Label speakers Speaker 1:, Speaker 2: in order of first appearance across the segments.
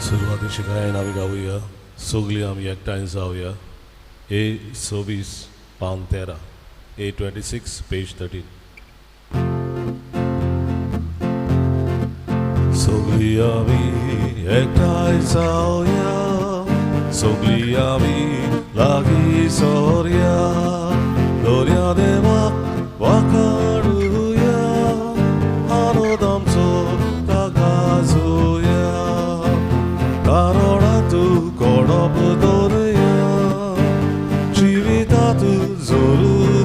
Speaker 1: सुरुवातीची गायन आम्ही गाऊया. सोगली आम्ही एकटाईन जाऊया. A26 पान 13, A26 पेज 13. सोगली आम्ही एकटाईन जाऊया, सोगली आम्ही लागीं सरूया, दोऱ्या देवाक वाखाणुया, आनंद आमचो गाजूया, कारण तूं कोणप दवरया, जिवितांत जोर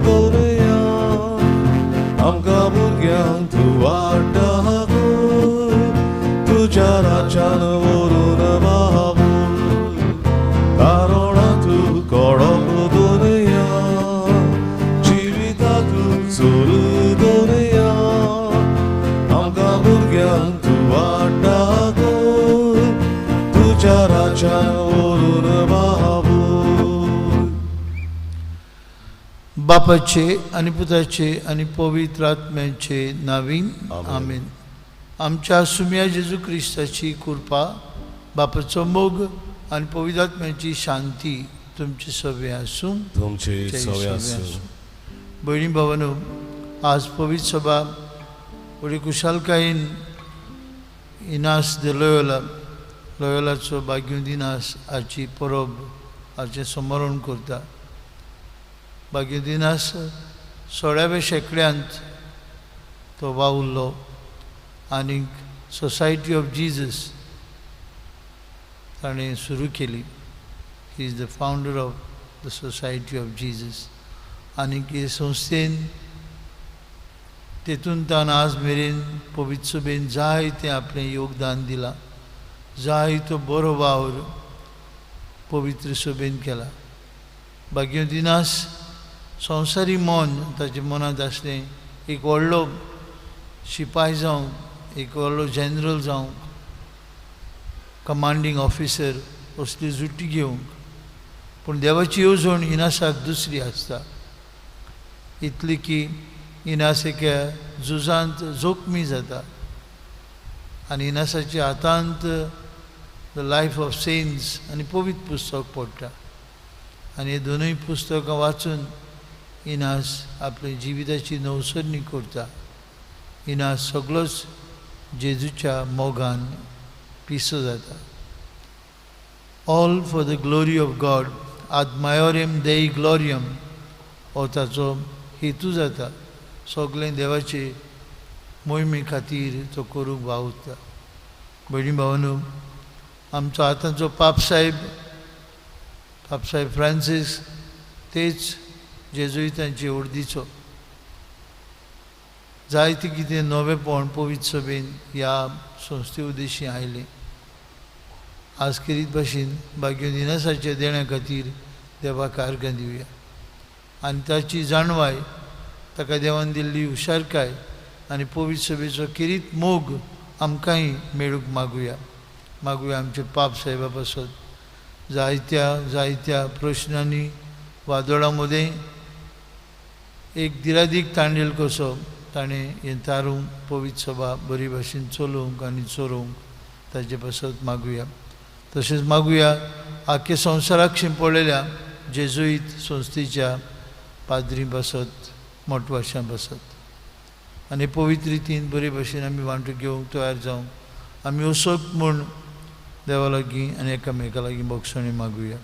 Speaker 1: दवरया, आमकां भुरग्यांक तूं वाडटाकूय, तुज्या राज्यान व्हरून बाबूय, कारण तूं कोणप दवरया, जिवितांत जोर दवरया, आमकां भुरग्यांक तूं वाडटाकूय, तुज्या राज्यान व्हरून बाबूय.
Speaker 2: बापाचे आणि पुताचे आणि पवित्र आत्म्याचे नावीन आमेन. आमच्या सुम्या जेजू क्रिस्ताची कृपा, बापाचो मोग आणि पवित्र आत्म्याची शांती तुमचे सवे आसूं.
Speaker 1: तुमचे सवे आसूं.
Speaker 2: भयणी भावांनो, आज पवित्र सभा बरी कुशालकायेन इनास de लोयोलाचो भाग्योंत इनास हाची परब हाचें स्मरण करता. भाग्योंत इनास 16व्या शेंकड्यांत तो वावुरलो आनी सोसायटी ऑफ जिजस ताणें सुरू केली. He is the founder of the society of Jesus. आनी हे संस्थेन तेतून तान आज मेरेन पवित्र सभेन जायतें आपलें योगदान दिलां. जायतो बरो वावर पवित्र सभेन केला. भाग्योंत इनास संवसारी मन ताच्या मनांत आसलें. एक व्हडलो शिपाय जावं, एक व्हडलो जनरल जावं, कमांडींग ऑफिसर असली जुटी घेवंक. पूण देवाची येवजण इनासाक दुसरी आसता. इतली की इनास एका झुजांत जोखमी जाता आनी इनासाच्या हातांत द लायफ ऑफ सेंट्स आनी पवित्र पुस्तक पडटा. आनी हे दोनूय पुस्तकां वाचून इनास आपल्या जिविताची नवसरणी करता. इनास सगळोच जेजूच्या मोगान पिसो जाता. All for the glory of God, आद मायोरियम देई ग्लोरियम हो ताचो हेतू जाता. सगळें देवाचे मोहिमे खातीर तो करूंक वावुरता. भयणी भावांनो, आमचो आतांचो पापसाहेब फ्रांसीस तेच जेजुइतांचे अर्दीचो. जायते कितें नवेपण पवित्र सभेन ह्या संस्थे उद्देशी आयलें. आज करीत भाशेन भाग्योंत इनासाच्या देण्या खातीर देवाक आर्गां दिवया. आनी ताची जाणवाय, ताका देवान दिल्ली हुशारकाय आनी पवित्र सभेचो किरीत मोग आमकांय मेळूंक मागुया. आमचे पाप साहेबा पासत जायत्या प्रश्नांनी वादळां मदें एक दिरादीक तांडेल कसो ताणें हें तारूंक पवित्र सभा बरी भाशेन चलोवंक आनी चोरोवंक ताचे पासत मागुया. तशेंच मागुया आख्या संवसाराक शिंपडलेल्या जेजुईत संस्थेच्या पाद्री पासत, मोटवाशां पासत आनी पवित्र रितीन बरे भाशेन आमी वांटो घेवंक तयार जावंक आमी वसोक म्हूण देवा लागीं आनी एकामेका लागीं बोगसणी मागुया.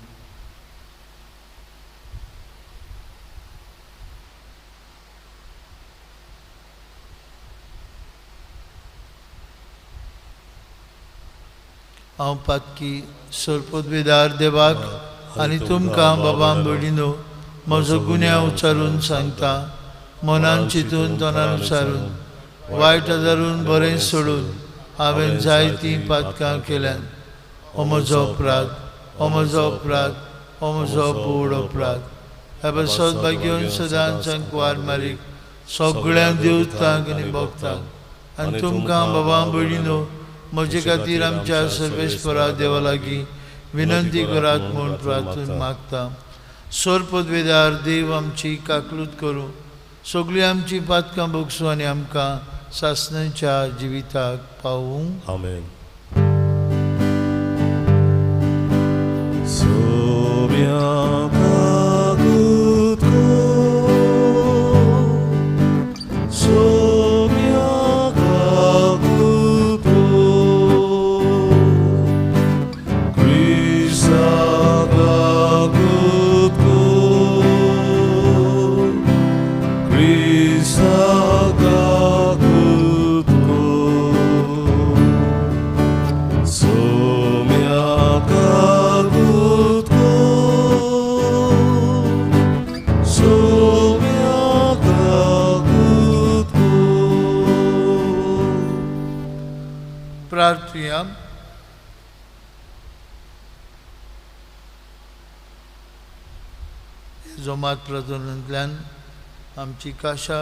Speaker 2: हांव पातकी सरपदवेदार देवाक आनी तुमकां बाबां भयणीनो म्हजो गुन्यांव उच्चारून सांगता. मनान चिंतून तोंडान उच्चारून वायट आदारून बरें सोडून हांवें जायतीं पातकां केल्यात. हो म्हजो अपराध, हो म्हजो अपराध, हो म्हजो पूड अपराध. ह्या सद्भाग्य घेवन सदांच वार मारीक सगळ्यांक देवतांक आनी भक्तांक आनी तुमकां बाबां भयणीनो म्हजे खातीर आमच्या सर्वेस्परा देवा लागीं विनंती करात म्हूण प्रार्थून मागता. सरपदवेदार देव आमची काकलूत करूं, सगळीं आमची पातकां भोगसूं आनी आमकां सासणाच्या जिविताक पावूं.
Speaker 1: आमेन.
Speaker 2: प्रार्थया. जोमात प्रार्थनांतल्यान आमची काशा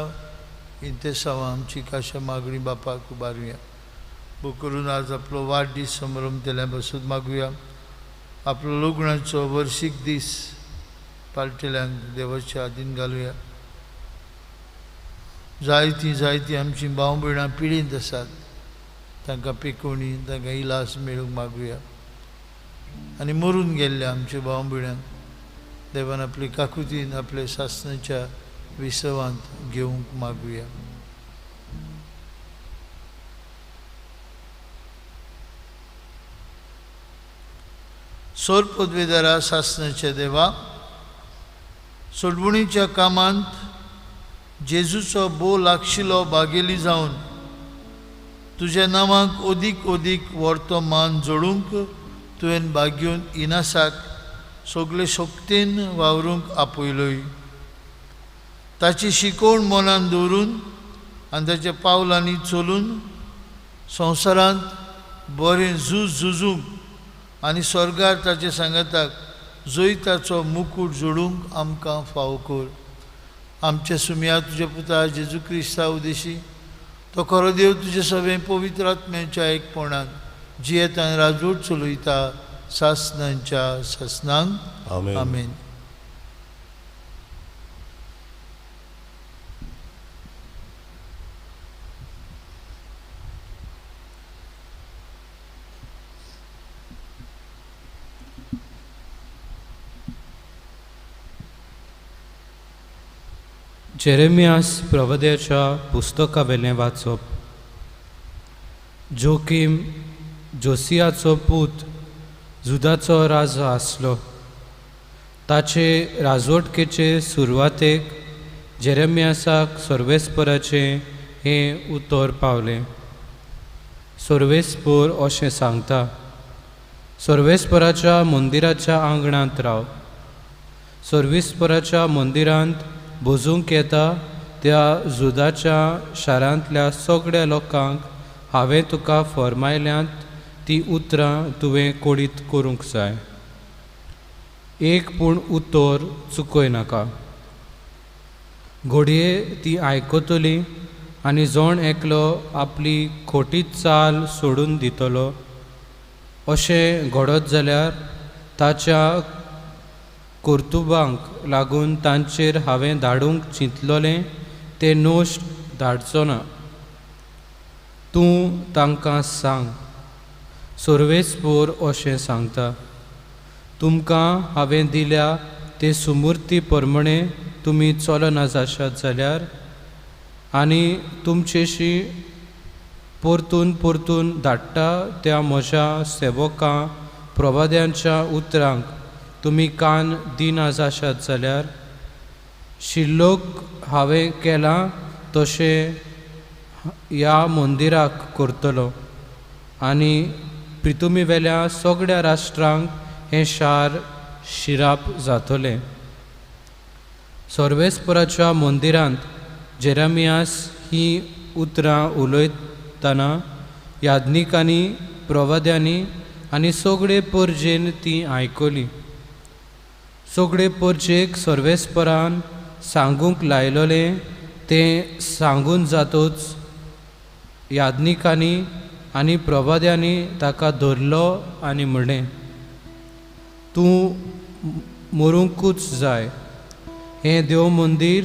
Speaker 2: इंतेसांवां आमची काशा मागणी बापाक उबारुया. बो करून आज आपलो वाडदीस समारंभ केल्या बसून मागुया. आपलो लग्नाचो वर्शीक दीस पालटेल्यांक देवाच्या आदीन घालुया. जायतीं आमची भाव भयणां पिडींत आसात, तांकां पिकोवणी तांकां इलाज मेळूंक मागुया. आनी मरून गेल्ल्या आमच्या भाव भयणांक देवान आपली काकुतीन आपल्या सासणाच्या विसवांत घेवंक मागुया. सोर पदवेदारा सासणाच्या देवा, सोडवणीच्या कामांत जेजूचो बोव लागशिल्लो बागेली जावन तुज्या नांवाक ओदीक ओदीक व्हरतो मान जोडूंक तुवें बागेवन इनासाक सगळे शोकतेन वावरूंक आपयलोय. ताची शिकोवण मनान दवरून आनी ताच्या पावलांनी चलून संवसारांत बरें झुजूंक आनी स्वर्गार ताचे सांगाताक जैताचो मुकूट जोडूंक आमकां फाव कर. आमच्या सुमया तुज्या पुता जेजू क्रिस्ता उदेशी तो खरो देव तुजे सगळे पवित्र आत्म्याच्या एकपणान जियेत आनी राजवट चलयता सासणांच्या सासणांक.
Speaker 1: आमेन.
Speaker 2: आमेन.
Speaker 3: जेरेमियास प्रवद्याच्या पुस्तकावेलें वाचप. जोकीम जोसियाचो पूत जुदाचो राजा आसलो. ताचे राजवटकेचे सुरवातेक जेरेमियासाक सर्वेस्पराचे हें उतर पावलें. सर्वेस्पर अशें सांगता, सर्वेस्पराच्या मंदिराच्या आंगणांत राव. सर्वेस्पराच्या मंदिरांत बसूंक येता त्या जुदाच्या शारांतल्या सगळ्या लोकांक हांवें तुका फरमायल्यांत ती उतरां तुवें कोडीत करूंक जाय. एक पूण उतर चुकय नाका. घडये ती आयकतली आनी जोण एकलो आपली खोटी चाल सोडून दितलो. अशें घडत जाल्यार ताच्या कर्तुबांक लागून तांचेर हांवें धाडूंक चिंतलोलें तें नोश्ट धाडचो ना. तूं तांकां सांग. सर्वेस्पर अशें सांगता, तुमकां हांवें दिल्या ते सुमूर्ती प्रमाणे तुमी चलना जाशात जाल्यार आनी तुमचेशी परतून परतून धाडटा त्या म्हज्या सेवकां प्रवाद्यांच्या उतरांक तुमी कान दिना जाशात जाल्यार शिल्लोक हांवें केलां तशें ह्या मंदिराक करतलो आनी प्रितुमी वेल्या सगळ्या राष्ट्रांक हें शार शिराप जातलें. सर्वेस्पराच्या मंदिरांत जेरेमियास ही उतरां उलयतना याज्ञिकांनी प्रवाद्यांनी आनी सगळे परजेन ती आयकली. सगळे परजेक सर्वेस्परान सांगूंक लायलोलें तें सांगून जातूच याज्ञिकांनी आनी प्रवाद्यांनी ताका धरलो आनी म्हणलें, तूं मरूंकूच जाय. हें देव मंदीर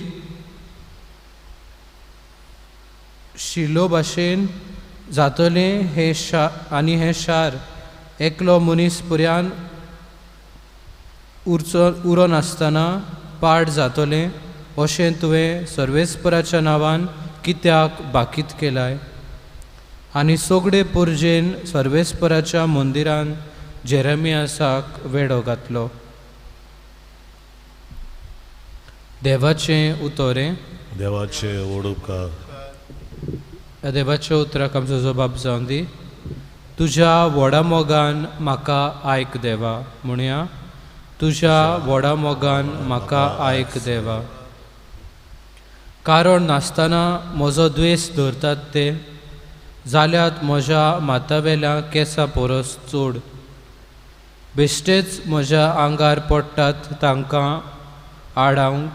Speaker 3: शिलो भाशेन जातलें आनी हें शार एकलो मनीस पर्यान उरो नासतना पाड जातलें अशें तुवें सर्वेस्पराच्या नांवान कित्याक बाकीत केलाय. आनी सगळे परजेन सर्वेस्पराच्या मंदिरान जेरेमियासाक वेडो घातलो. देवाचें उतोरें.
Speaker 1: देवाचे व्हड उपकार.
Speaker 3: ह्या देवाच्या उतराक आमचो जबाब जावन दी. तुज्या व्हडा मोगान म्हाका आयक देवा. म्हणया तुज्या व्हडा मोगान म्हाका आयक देवा. कारण नासतना म्हजो द्वेस धरतात ते जाल्यात म्हज्या माथ्यावेल्या केंसां परस चड. बेश्टेच म्हज्या आंगार पडटात तांकां आडावंक.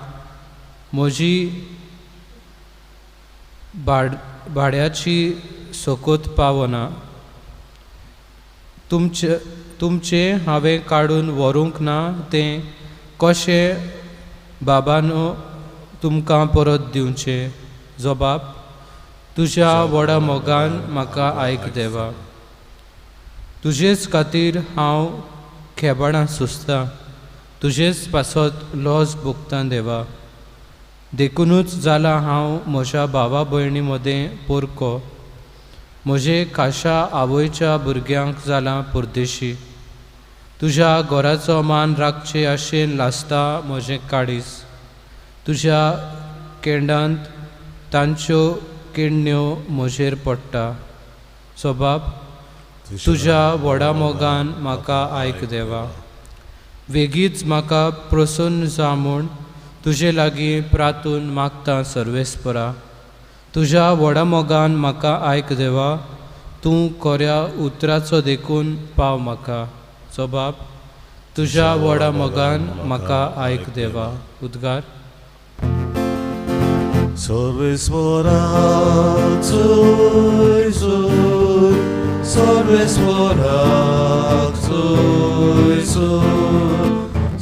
Speaker 3: म्हजी भाड्याची सोकोत पावना. तुमचे हांवें काडून व्हरूंक ना तें कशें बाबानो तुमकां परत दिवचे. जबाब तुज्या व्हडा मोगान म्हाका आयक देवा. तुजेच खातीर हांव खेबाणां सुचतां. तुजेच पासत लॉस भोगतां देवा. देखूनच जाला हांव म्हज्या भावा भयणी मदें पोरको. म्हजे खाशा आवयच्या भुरग्यांक जाला परदेशी. तुज्या घराचो मान राखचे आशेन लासता म्हजें काळीज. तुज्या केंडांत तांच्यो किडण्यो म्हजेर पडटा. जबाब तुज्या व्हडा मोगान म्हाका आयक देवा. वेगीच म्हाका प्रसन्न जा म्हूण तुजे लागीं प्रार्थून मागता सर्वेस्परा. तुज्या व्हडा मोगान म्हाका आयक देवा. तूं कोऱ्या उतराचो देखून पाव म्हाका. जबाब तुज्या व्हडा मोगान म्हाका आयक देवा. उद्गार
Speaker 1: सर्वेस्पराक चोय चोय. सर्वेस्पराक चोय चोय.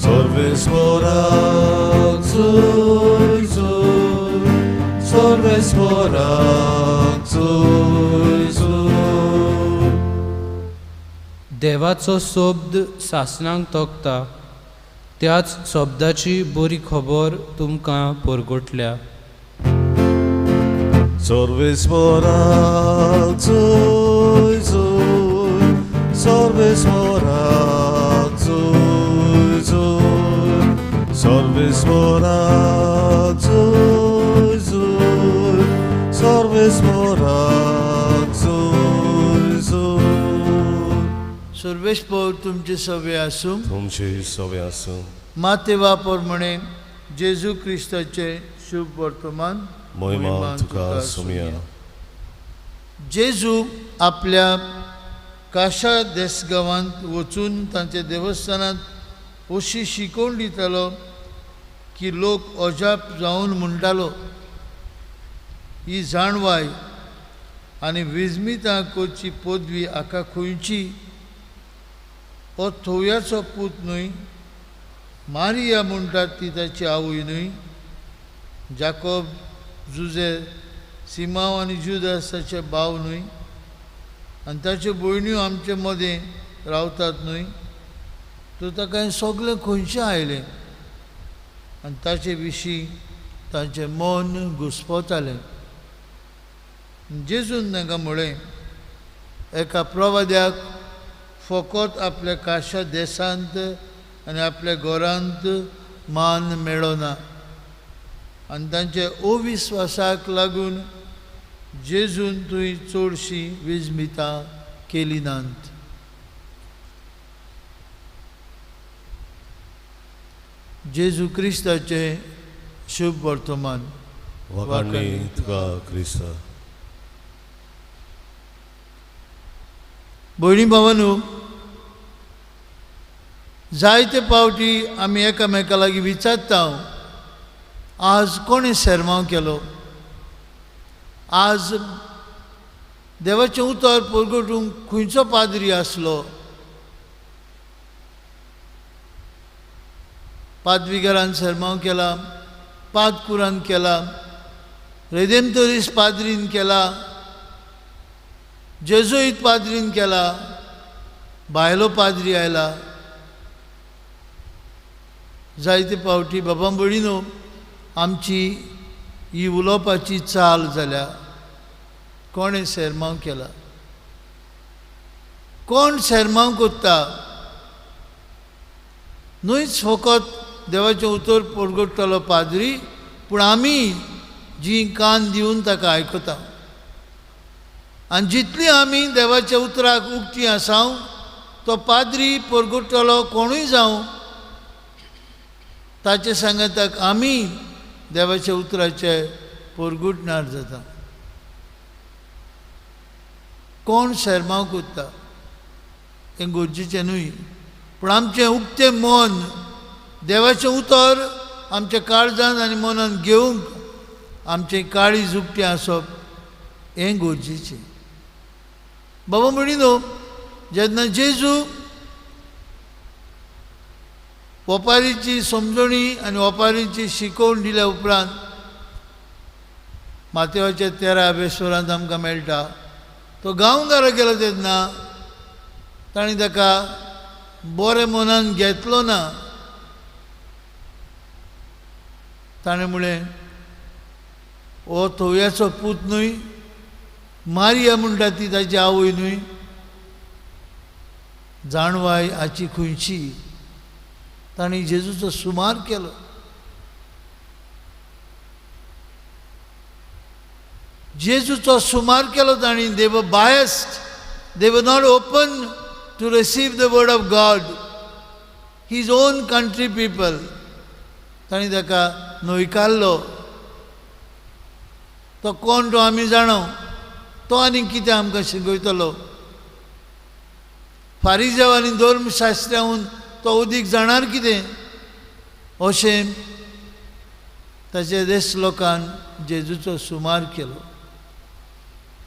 Speaker 1: सर्वेस्पराक चोय चोय. सर्वेस्पराक चोय चोय.
Speaker 3: देवाचो शब्द सासणांक तोखता. त्याच शब्दाची बरी खबर तुमकां परगटल्या.
Speaker 1: सर्वेस्पराक चोय चोय. सर्वेस्पराक चोय चोय. सर्वेस्पराक चोय चोय. सर्वेस्पराक चोय चोय.
Speaker 2: सर्वेस्पर तुमचे सवे आसूं.
Speaker 1: तुमचे सवे आसूं.
Speaker 2: मातेवा प्रमाणे जेजू क्रिस्ताचे शुभ वर्तमान.
Speaker 1: महिमा तुका सुमिया.
Speaker 2: जेजू आपल्या काशा देसगांवांत वचून तांच्या देवस्थानांत अशी शिकवण दितालो की लोक अजाप जावन म्हणटालो ही जाणवाय आनी विजमितां करची पदवी आका खंयची. हो थोवयाचो पूत न्हय. मारिया म्हणटात ती ताची आवय न्हय. जाकोब जुजे सिमाव आनी जुदास ताचे भाव न्हय. आनी ताच्यो भयण्यो आमचे मदें रावतात न्हय. तो ताका हें सगळें खंयचें आयलें आनी ताचे विशीं तांचें मन घुस्पतालें. जेजून तांकां म्हळें एका प्रवाद्याक फकत आपल्या काशा देसांत आनी आपल्या घरांत मान मेळना. आनी तांचे अविस्वासाक लागून जेजून थंय चडशीं विजमितां केली नात. जेजू क्रिस्ताचे शुभ वर्तमान.
Speaker 1: वखाणी तुका क्रिस्त.
Speaker 2: भयणी भावांनो, जायते फावटी आमी एकामेका लागीं विचारता आज कोणें सेरमांव केलो. आज देवाचें उतर परगटूंक खंयचो पाद्री आसलो. पाद्रीगारान सेरमांव केला, पादकुरान केला, रेदेमतोरीस पाद्रीन केला, जेजुईत पाद्रीन केला, भायलो पाद्री आयला. जायते फावटी बाबा भयणीनो आमची ही उलोवपाची चाल जाल्या कोणें सेरमांव केला. कोण सेरमांव कोत्ता न्हयच फकत देवाचें उतर परगटतलो पाद्री, पूण आमी जी कान दिवन ताका आयकता. आनी जितली आमी देवाच्या उतराक उक्ती आसाव तो पाद्री परगुट्टलो कोणूय जावं ताचे सांगताक आमी देवाच्या उतराचे परगुटणार जाता. कोण शर्माव कोत्ता हें गरजेचें न्हय, पूण आमचें उक्तें मन देवाचें उतर आमच्या काळजांत आनी मनांत घेवंक आमचें काळीज उक्तें आसप हें गरजेचें. बाबा म्हणिनो जेन्ना जेजू ओपारीची समजणी आनी ओपारीची शिकोवण दिल्या उपरांत मातेवाच्या 13व्या स्वरांत आमकां मेळटा, तो गांवदारा गेलो तेन्ना ताणें ताका बरें मनान घेतलो ना. ताणें म्हळें हो थोव्याचो पूत न्हय, मारिया म्हणटा ती ताची आवय न्हय, जाणवाय हाची खंयची. ताणें जेजूचो सुमार केलो. जेजूचो सुमार केलो ताणीं. दे वर biased, they were not open to receive the word of God, his own country people. ताणीं ताका न्हयकारलो. तो कोण तो आमी जाणो, तो आनी कितें आमकां शिकयतलो. फारिजांव आनी धर्मशास्त्रांहून तो अदीक जाणार कितें अशें ताचे देश लोकान जेजूचो सुमार केलो.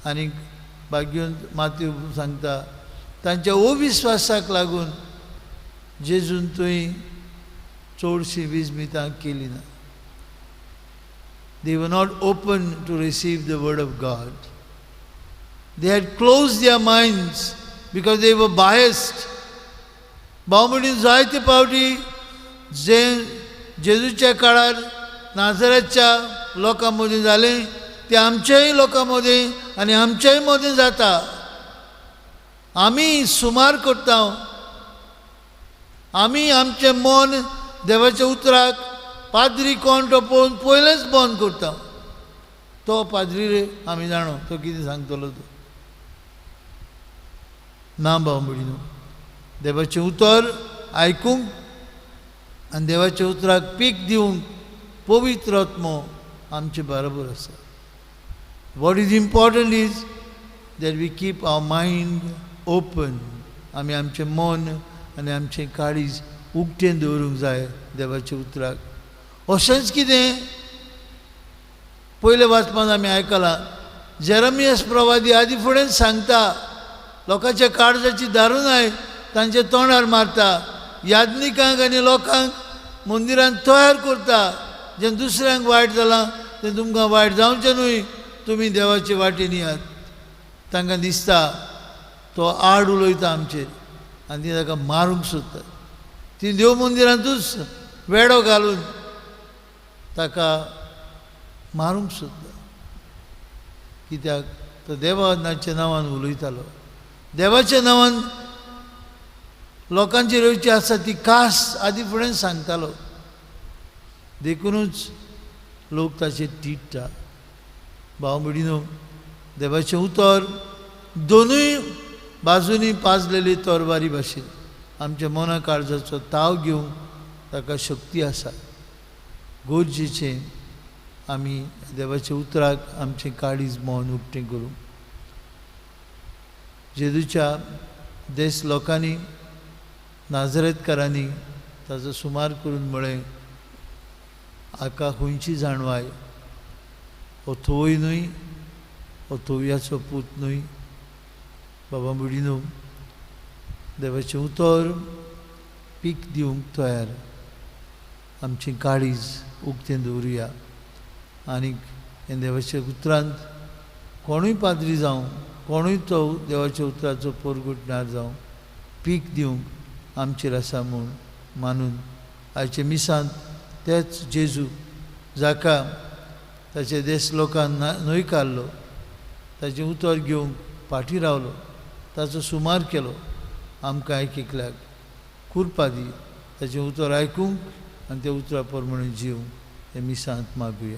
Speaker 2: आनी भाग्यून माती सांगता तांच्या अविश्वासाक लागून जेजून थंय चडशीं विजमितां केलीं ना. They were not open to receive the word of God. They had closed their minds because they were biased. बावमडीन जायते पावटी जे जेजूच्या काळार नाझरेतच्या लोकां मदीं जालें तें आमच्याय लोकां मदीं आनी आमच्याय मदीं जाता. आमी सुमार करता, आमी आमचें मन देवाच्या उतराक पाद्री कोण तो पळोवन पयलेंच बंद करता. तो पाद्री रे आमी जाणो तो कितें सांगतलो तो. ना बावमडीनो, देवाचें उतर आयकूंक आनी देवाच्या उतराक पीक दिवंक पवित्र आत्मो आमचे बरोबर आसा. What is important is that we keep our mind open. आमी आमचें मन आनी आमचें काळीज उक्तें दवरूंक जाय देवाच्या उतराक. अशेंच कितें पयले वाचपांत आमी आयकलां, जेरमियास प्रवादी आदी फुडें सांगता लोकांच्या काळजाची दारूणाय तांच्या तोंडार मारता. याज्ञिकांक आनी लोकांक मंदिरांत तयार करता. जें दुसऱ्यांक वायट जालां तें तुमकां वायट जावचें न्हय, तुमी देवाचे वाटेन यात. तांकां दिसता तो आड उलयता आमचेर आनी ती ताका मारूंक सोदता. ती देव मंदिरांतूच वेडो घालून ताका मारूंक सोदता. कित्याक तो देवाच्या नांवान उलयतालो. देवाच्या नांवान लोकांची येवची आसा ती कास आदी फुडें सांगतालो. देखूनच लोक ताचेर तिडटा. भाव भयणीनो, देवाचें उतर दोनूय बाजूनी पाजलेली तोरवारी भाशेन आमच्या मना काळजाचो ताव घेवंक ताका शक्ती आसा. गरजेचें आमी देवाच्या उतराक आमचें काळीज मन उक्तें करूं. जेजूच्या देश लोकांनी नाझरेतकारांनी ताचो सुमार करून म्हळें, हाका खंयची जाणवाय, हो थोवय न्हय, हो थोवयाचो पूत न्हय. बाबा भयणीनो, देवाचें उतर पीक दिवंक तयार. आमचें काळीज उक्तें दवरुया आनीक हे देवाच्या उतरांत कोणूय पाद्री जावं, कोणूय तो देवाच्या उतराचो परगुटणार जावं, पीक दिवंक आमचेर आसा म्हूण मानून आयचे मिसांत तेच जेजू जाका ताचे देश लोकांक न्हयकारलो, ताचें उतर घेवंक फाटीं रावलो, ताचो सुमार केलो, आमकां आयकल्याक कृपा दी. ताचें उतर आयकूंक आनी त्या उतरा प्रमाणे जिवंक हे मिसांत मागुया.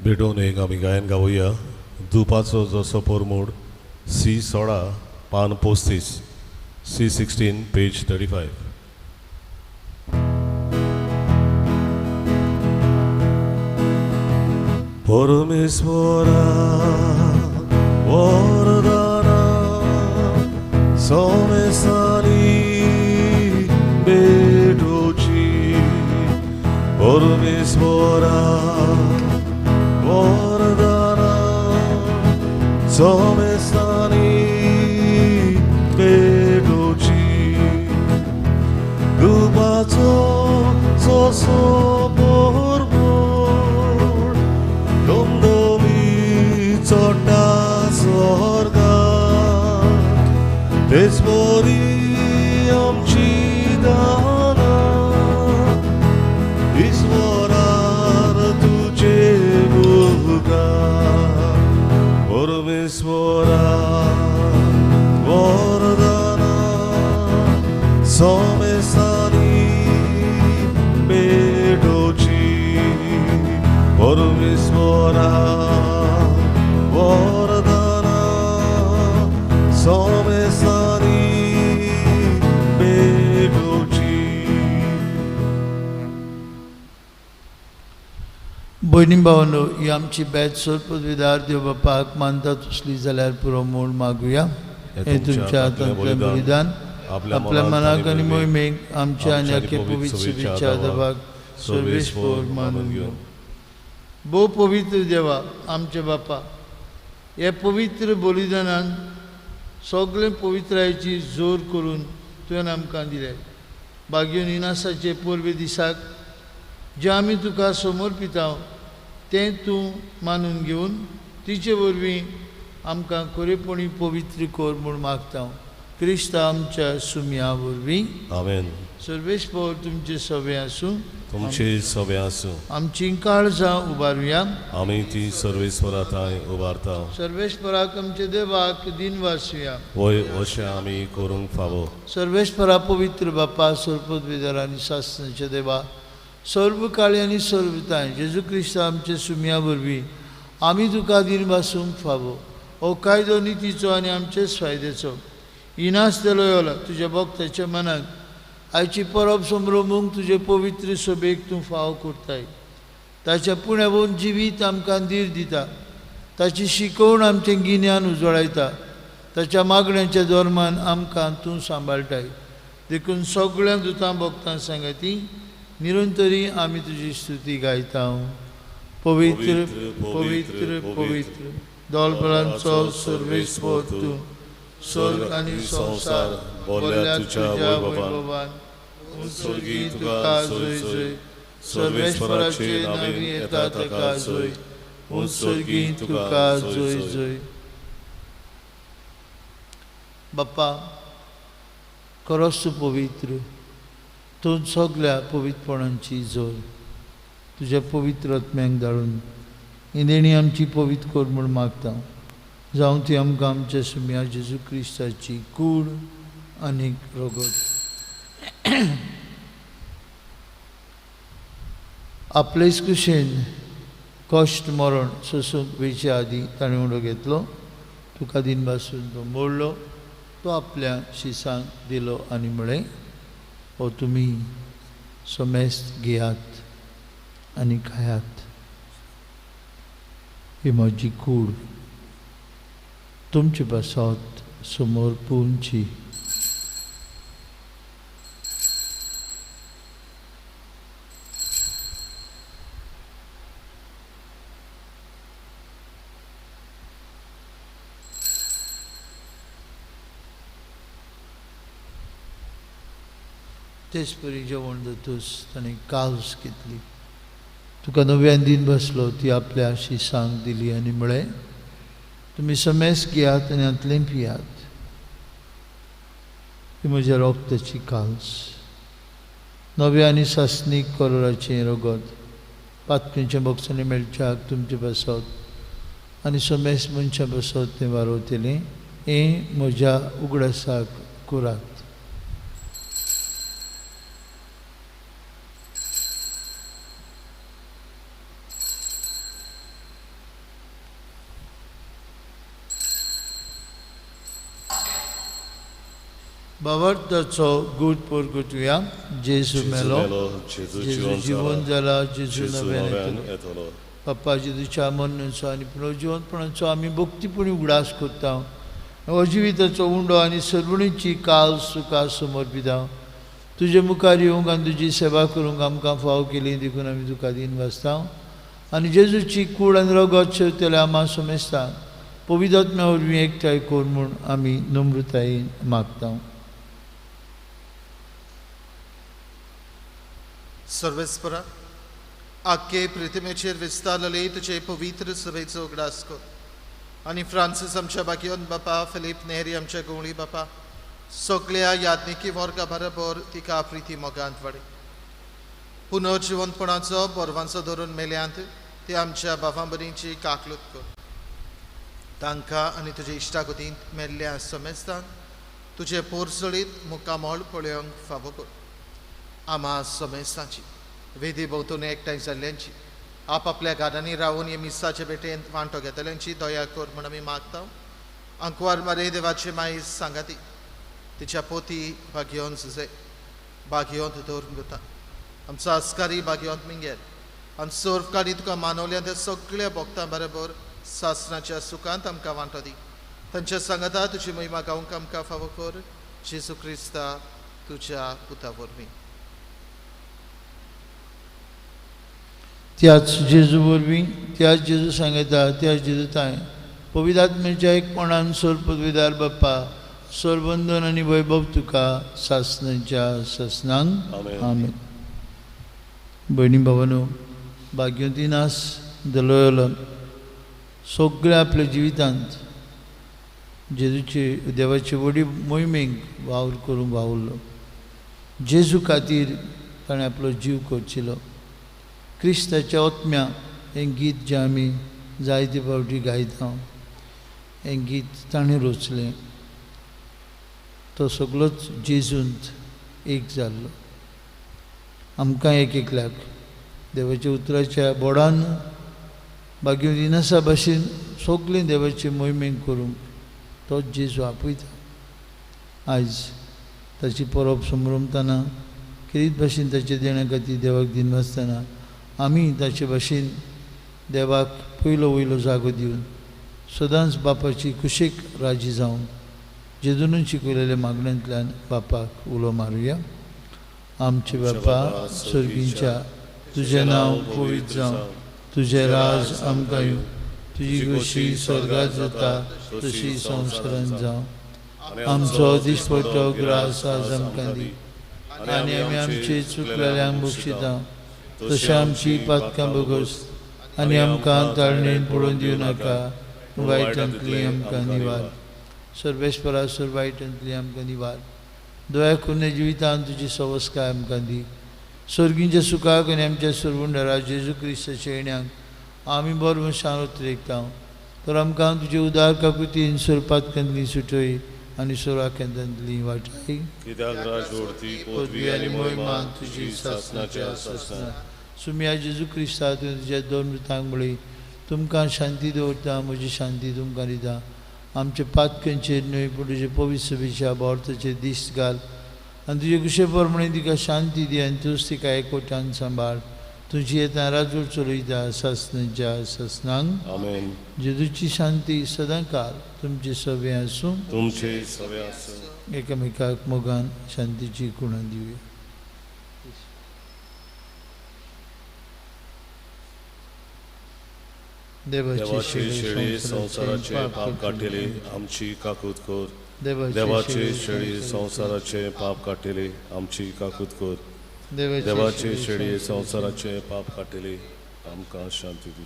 Speaker 1: भेटून एक आमी गायन गावुया. धुपाचो जसो पोरमोड C16 पान 35, C16 पेज 35. परमेश्वरा वरदाना सोमेसानी बेडोची परमेश्वरा वरदाना सोमेसानी बेडोची दुबाचो जसो पोरमोड दोमदोमी चोटा स्वर्गा तेच बरी आमची दाना ईश्वरार तुझे उपकार परमेश्वरा वरदाना सोमेसानी बेडोची परमेश्वरा वरदाना सोमेसानी बेडोची.
Speaker 2: भयणी भावांनो, ही आमची बॅच सोरपदवीदार देव बापाक मानता तसली जाल्यार पुरो मोड मागुया. हे तुमच्या हातांतलें बलिदान आपल्या मनाक आनी मोहिमेक आमच्या आनी आख्खे पवित्र सभेच्या दबाक सर्वेस्पर मानून घेवन. भोव पवित्र देवा आमचे बापा, हे पवित्र बलिदानान सगळे पवित्रायेची जोर करून तुवें आमकां दिले. भाग्योन इनासाचे पोरवे दिसाक जे आमी तुका समर्पिता तें तूं मानून घेवन तिचे वरवीं आमकां खरेपणी पवित्र कर म्हूण मागता. क्रिस्त आमच्या सुमया वरवीं
Speaker 1: आमेन.
Speaker 2: सर्वेस्पर तुमचे सवे आसूं,
Speaker 1: तुमचे सवे आसूं.
Speaker 2: आमची काळजां उबारुया.
Speaker 1: आमी ती सर्वेस्वराताय उबारता.
Speaker 2: सर्वेस्पराक आमचे देवाक दिन वासुया.
Speaker 1: वय अशें आमी करूंक फावो.
Speaker 2: सर्वेस्परा पवित्र बापा सर्पदवीदार आनी शास्त्राचे देवा, सर्व काळी आनी सर्वताय जेजू क्रिस्त आमचे सुमया वरवीं आमी तुका दिन वासूंक फावो. हो कायदो नितीचो आनी आमचेच फायद्याचो इनास देलो योला तुज्या भक्ताच्या मनाक आयची परब संभ्रमूंक तुजे पवित्र सभेक तूं फाव करताय. ताच्या पुण्यावून जिवीत आमकां धीर दिता, ताची शिकवण आमचें गिन्यान उजवाडायता, ताच्या मागण्यांच्या धर्मान आमकां तूं सांबाळटाय. देखून सगळ्या दुतां भक्तां सांगाती निरंतरी आमी तुजी स्तुती गायता. पवित्र पवित्र पवित्र दोलबलांचो सर्वेस्पर तूं, स्वर्ग आनी संसार बोल्या तुज्या वैभवान उत्सर्गी तुका जय जय. सर्वेस्पराचे नावी येता ताका जय, उत्सर्गी तुका जय जय. बाप्पा खरोच तूं पवित्र, तूं सगळ्या पवित्रपणांची जोर तुज्या पवित्र आत्म्याक धाडून ही देणी आमची पवित्र कर म्हूण मागता. जावं ती आमकां आमच्या सुमया जेजू क्रिस्ताची कूड आनी रगत. आपलेच कुशेन कश्ट मरण सोसूंक वेचे आदीं ताणें उडो घेतलो, तुका दिन पासून तो मोडलो, तो आपल्या शिसांक दिलो आनी म्हळें, हो तुमी समेस्त घेयात आनी खायात, ही म्हजी कूड तुमचे पासत समोर पुंची. तेच परी जेवण जातूच ताणें काल्स घेतली, तुका नव्यान दिन बसलो, ती आपल्या शिसांक दिली आनी म्हळें, तुमी समेस्त घेयात आनी हातूंतलें पियात, ही म्हज्या रोगताची काल्स. नव्या आनी सासणीक कलराचें रगत पातळीच्या बॉक्सांनी मेळच्याक तुमचे बसत आनी समेस्त मनशां बसत तें वारोवतलें. हें म्हज्या उगडासाक करात. भावार्थाचो गूढ परगटुया. जेजू मेलो, जेजू जिवन जाला, जेजू नव्यान
Speaker 1: येतलो.
Speaker 2: बाप्पा जेजूच्या मरणाचो आनी पुनर्जिवंतपणाचो आमी भक्तीपणी उगडास करता. अजिविताचो उंडो आनी सर्वणीची काल सुखा समर्पिता. तुजे मुखार येवंक आनी तुजी सेवा करूंक आमकां फाव केली देखून आमी तुका दिन वाचता. आनी जेजूची कूड आनी रगत शेवतेले आम्हा समेस्ता पवित्र आत्म्या वरवीं एकठांय कोर म्हूण आमी नम्रतायेन मागता.
Speaker 4: सर्वेस्परा आख्खे पृथ्वीचेर विस्तारलेले तुजे पवित्र सभेचो उगडास कर. आनी फ्रांसीस आमच्या बाकीयोन बापा, फिलीप नेहरी आमच्या गोवळी बापा, सगळ्या याज्ञिकी वर्गा बरोबर तिका प्रिती मोगांत वाडय. पुनर्जिवंतपणाचो बोरवांचो धरून मेल्यांत ते आमच्या भावां भयणींची काकलूत कर. तांकां आनी तुजे इश्टागतींत मेल्ल्या समेस्तांक तुजे पोरसळीत मुक्कामोळ पळोवंक फावो कर. आम्हा समेस्तांची वेदी भोंवतणी एकठांय जाल्ल्यांची आपापल्या गारांनी रावून हे मिसाचे भेटेन वांटो घेतल्यांची दया कर म्हूण आमी मागता. अंकवार मारे देवाचे माई सांगाती तिच्या पोती भाग्योन झुजे भाग्योंत दवरून घेता. आमचो आस्कारी भाग्योंत मिंगेर आनी सर्वकाळी तुका मानवल्या त्या सगळ्या भक्तां बरोबर सासणाच्या सुखांत आमकां वांटो दी. तांच्या सांगाता तुजी महिमा गावंक आमकां फावो कर. जेजू क्रिस्ता तुज्या पुता वरवीं.
Speaker 2: त्याच जेजू वरवीं, त्याच जेजू सांगता, त्याच जेजू ताय पवित्र आत्म्याच्या एकपणान सोर पदवीदार बाप्पा, सोरबंदन आनी वैभव तुका सासणाच्या ससनांक. आमेन. भयणी भावांनो, भाग्यवतीनास दलोयलो सगळ्या आपल्या जिवितांत जेजूचे देवाचे व्हडी मोहिमेक वावर करूंक वावुरलो. जेजू खातीर ताणें आपलो जीव करचिलो. क्रिस्ताच्या ओत्म्या हें गीत जें आमी जायते फावटी गायता, हें गीत ताणें रचलें. तो सगळोच जेजूंत एक जाल्लो. आमकां एक एकल्याक देवाच्या उतराच्या बोडान भाग्यवतीनासा भाशेन सगळें देवाचे मोहिमेक करूंक तोच जेजू आपयता. आयज ताची परब संभ्रमतना कितें भाशेन ताच्या देण्या खातीर देवाक दिन वाचतना आमी ताचे भाशेन देवाक पयलो वयलो जागो दिवन सदांच बापाची कुशीक राजी जावन जेजून शिकयलेल्या मागण्यांतल्यान बापाक उलो मारुया. आमचे बापा स्वर्गीच्या, तुजें नांव पवित्र जावं, तुजें राज आमकां येवं, तुजी कशी स्वर्गांत जाता तशी संवसारांत जावं. आमचो दिसपट्टो ग्रास आज आमकां दी, आनी आमी आमचे चुकलेल्यांक बक्षिता तशें आमची पातकां बगस, आनी आमकां ताळणेन पडोवन दिवं नाका, वायटांतली आमकां निवार. सर्वेस्परा सर वायटांतली आमकां निवार. दया करून जिवितांत तुजी संस्कार आमकां दी. स्वर्गीच्या सुखाक आनी आमच्या सर्वुंडरा जेजू क्रिस्ताच्या येण्याक आमी बरो शांत रेखता. तर आमकां तुजे उदार काकुतीन पातकांतली सुटय आनी सोराख्यांतली वाटाय.
Speaker 1: कित्याक राज ओडती
Speaker 2: पदवी आनी मोहिमा तुजी सासणाच्या सासना. सुम्या जेजू क्रिस्ता तुज्या दोन मृतांक बळी तुमकां शांती दवरता, म्हजी शांती तुमकां दिता. आमच्या पातकांचेर न्हय पूण तुजे पवित्र सभेच्या बोर्ताचेर दीस घाल आनी तुजे कुशे प्रमाणे तिका शांती दी आनी तूंच तिका एकवटान सांबाळ. तुजी येता राजवट चलयता सासणाच्या ससनांक.
Speaker 1: आमेन.
Speaker 2: जेजूची शांती सदां काल तुमचे सभे आसूं.
Speaker 1: तुमचे सवे आसूं.
Speaker 2: एकामेकाक मोगान शांतीची खुणां दिवया.
Speaker 1: देवाचे शेळी संसाराचे पाप काटिले आमची काकूत कर. देवाचे शेळी संसाराचे पाप काटिले आमची काकूत कर. देवाचे शेळी संसाराचे पाप काटिले आमकां शांती दी.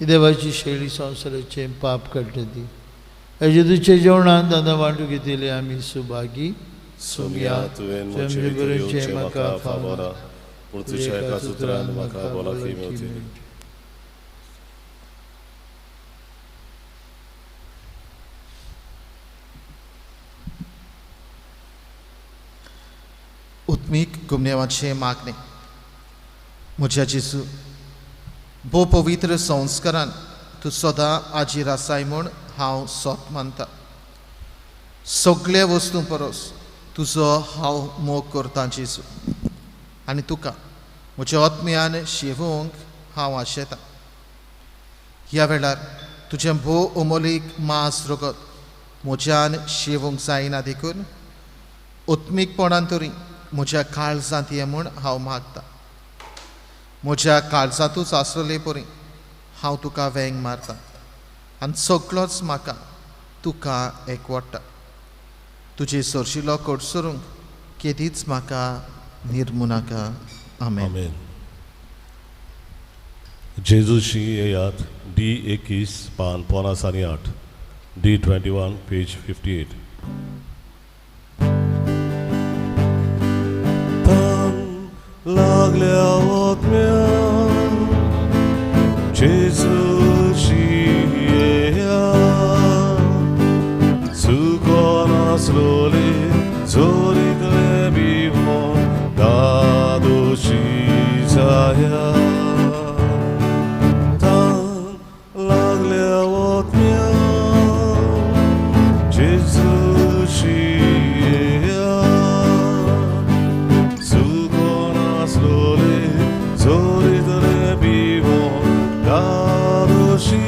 Speaker 2: देवाची शेळी संसाराचे पाप काडटा ती. जेजूचे जेवणांत आतां वांटू घेतिले आमी सुभागी.
Speaker 1: सुमया तुवें म्हजे भितर म्हाका फावोरा, पूण तुज्या एका उतरान म्हाका भलायकी मेळटली.
Speaker 4: उत्मीक गुमनेवाचे मागणे. म्हज्या जेजू, भोव पवित्र संस्कारान तूं सदां आजीर आसाय म्हूण हांव सोत मानता. सगळे वस्तू परस तुजो हांव मोग करतां जेजू, आनी तुका म्हज्या आत्म्यान शेवूंक हांव आशेतां. ह्या वेळार तुजें भोव अमोलीक मांस रगत म्हज्यान शेवूंक जायना देखून उत्मीकपणान तरी म्हज्या काळजांत ये म्हूण हांव मागतां. म्हज्या काळजांतूच आसलेले परी हांव तुका वेंग मारतां आनी सगळोच म्हाका तुका एकवडटा. तुजे सरशिलो कोडसरूंक केदीच म्हाका निर्मू नाका. आमेन.
Speaker 1: आमेन. जेजूशी येयात D21 पान 58, D21 पेज 58. लागल्या ओतम्यान जेजूशी येयात, चुकोन आसलोले जोरीतले बिवोन दादोशी जायात. लागल्या ओतम्यान जेजूशी जोरीतले बिवोन दादोशी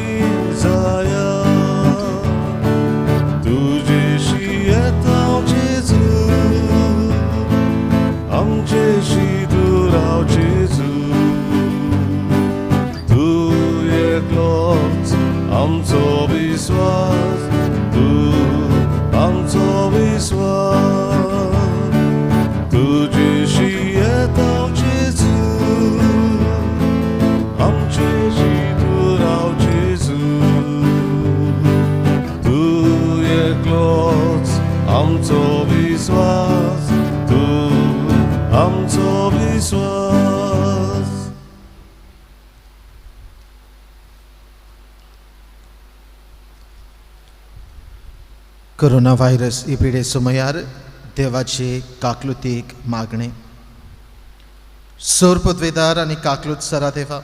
Speaker 1: जायात. तुजेशी येता जेजू, आमचेशी तूं राव जेजू. तूं एकलोच आमचो विस्वास, तूं आमचो विस्वास. तुजेशी येता जेजू, आमचेशी तूं राव जेजू. तूं एकलोच आमचो विस्वास, तूं आमचो विस्वास.
Speaker 4: कोरोना व्हायरस ही पिडे सुमयार देवाचे काकलुतीक मागणे. सोर पदवेदार आनी काकलूत सरा देवा,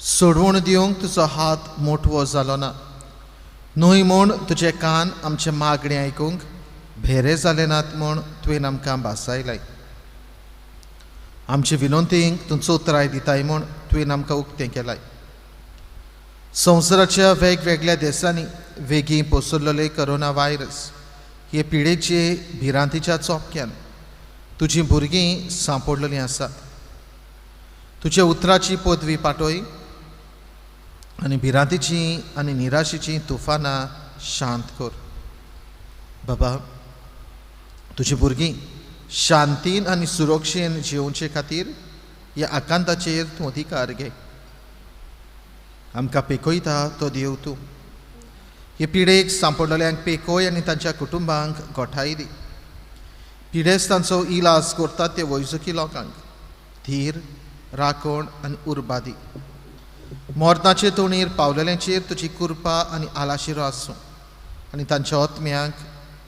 Speaker 4: सोडवून दिवंक तुजो हात मोठवो जालो ना. न्हय म्हूण तुजे कान आमचे मागणे आयकूंक भेरे जाले नात म्हूण तुवें आमकां भासायलाय. आमचे विनंतींक तुमचो उतराय दिताय म्हूण तुवें आमकां उक्तें केलाय. संवसाराच्या वेगवेगळ्या देशांनी वेगीं पसरलेले कोरोना व्हायरस हे पिडेचे भिरांतीच्या चोपक्यान तुजीं भुरगीं सांपडलेलीं आसात. तुज्या उतराची पदवी पाटोय आनी भिरांतीची आनी निराशेची तुफानां शांत कर. बाबा, तुजी भुरगीं शांतीन आनी सुरक्षेन जिवचे खातीर ह्या आकांताचेर तूं अधिकार घे. आमकां पेकयता तो देव तूं. हे पिडेक सांपडलेल्यांक पेकय आनी तांच्या कुटुंबांक गोठाय दी. पिडेस तांचो इलाज करतात ते वैजकी लोकांक धीर, राखण आनी उर्बा दी. मोर्ताचे तोणीर पावलेल्यांचेर तुजी कृपा आनी आलाशिरो आसूं आनी तांच्या आत्म्यांक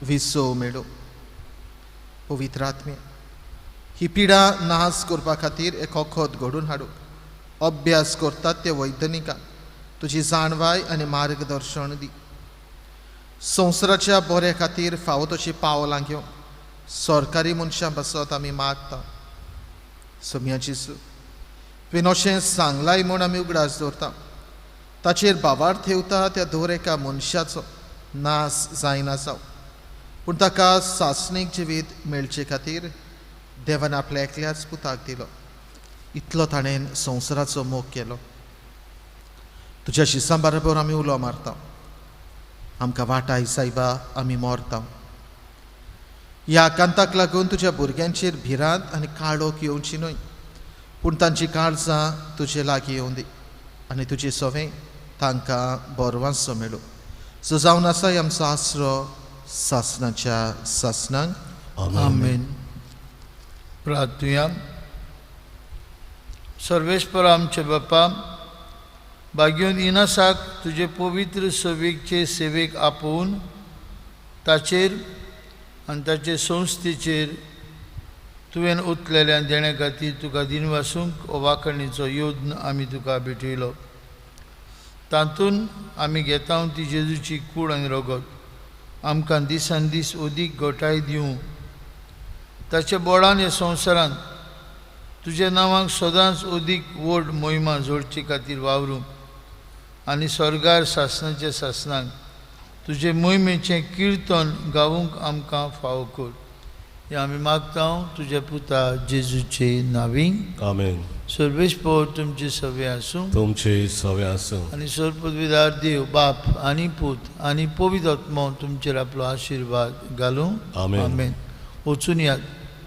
Speaker 4: विसो मेळो. पवित्र आत्मे, ही पिडा नाश करपा खातीर एक वखद घडून हाडूं अभ्यास करतात ते वैज्ञानिकांक तुजी जाणवाय आनी मार्गदर्शन दी. संवसाराच्या बरे खातीर फावो तशी पावलां घेवंक सरकारी मनशां बसत आमी मागता. सोम्या जेजू, तुवें अशें सांगलाय म्हूण आमी उगडास दवरता. ताचेर बाबार ठेवता त्या दर एका मनशाचो नाश जायना जावं, पूण ताका सासणीक जिवीत मेळचे खातीर देवान आपल्या एकल्याच पुताक दिलो. इतलो ताणें संवसाराचो मोग केलो. तुज्या शिसां बरोबर आमी उलो मारता. आमकां वाटाय सायबा, आमी मोरता. ह्या आकांताक लागून तुज्या भुरग्यांचेर भिरांत आनी काळोख येवची न्हय, पूण तांची काळजां तुजे लागीं येवं दी आनी तुजें सोवें तांकां बरवांसो मेळो. सो जावन आसाय आमचो आसरो सासणाच्या सासणांक.
Speaker 2: आमेन. प्रार्थुया. सर्वेस्पर आमचे बापा, भाग्योन इनासाक तुजे पवित्र सवेकचे सेवेक आपोवन ताचेर आनी ताचे संस्थेचेर तुवें उतलेल्या देण्या खातीर तुका दिनवासूंक वांकणीचो योद्न आमी तुका भेटयलो. तातूंत आमी घेता ती जेजूची कूड आनी रगत आमकां दिसान दीस अदीक घोटाय दिवं. ताच्या बोडान ह्या संवसारांत तुज्या नांवाक सदांच अदीक व्हड मोहिमा जोडचे खातीर वावरूंक आनी स्वर्गार सासणाच्या सासणाक तुजे मोहिमेचें किर्तन गावूंक आमकां फावो कर. हें आमी मागता तुज्या पुता जेजूचे नांवीं.
Speaker 1: आमेन.
Speaker 2: सर्वेस्पर तुमचे सवे आसूं.
Speaker 1: तुमचे सवे आसूं.
Speaker 2: आनी सर्वपदवीदार देव बाप आनी पूत आनी पवित्र आत्मो तुमचेर आपलो आशिर्वाद घालूं.
Speaker 1: आमेन.
Speaker 2: वचून यात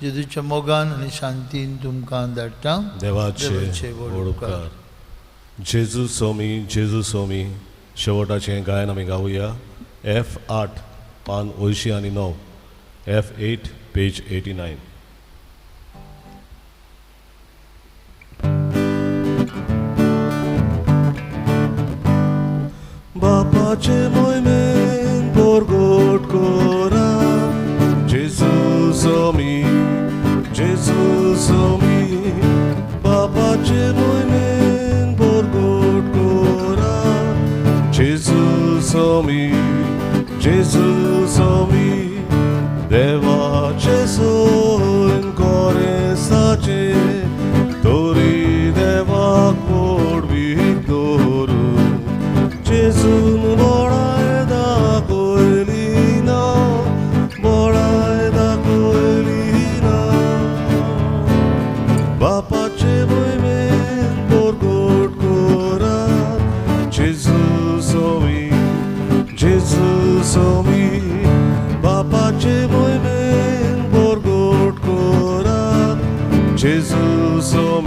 Speaker 2: जेजूच्या मोगान आनी शांतीन तुमकां धाडटा.
Speaker 1: देवाचे व्हड उपकार. जेजू सोमी शेवटाचें गायन आमी गावुया. F8 पान 89, F8 पेज 89. बापाचे मोहिमेन बोरगोट कोरा जेजू सोमी बापाचे मोहिमेन बोरगोट कोरा जेजू सोमी देवाचे सोन कोरेसाचे तोरी देवाक व्हड भीक दवरून जेजून बोळाय दाखयली ना बापाचे मोहिमेन बोरगोट कोरा जेजू सोमी बापाचे मोहिमेन बोरगोट कोरा जेजू सोमी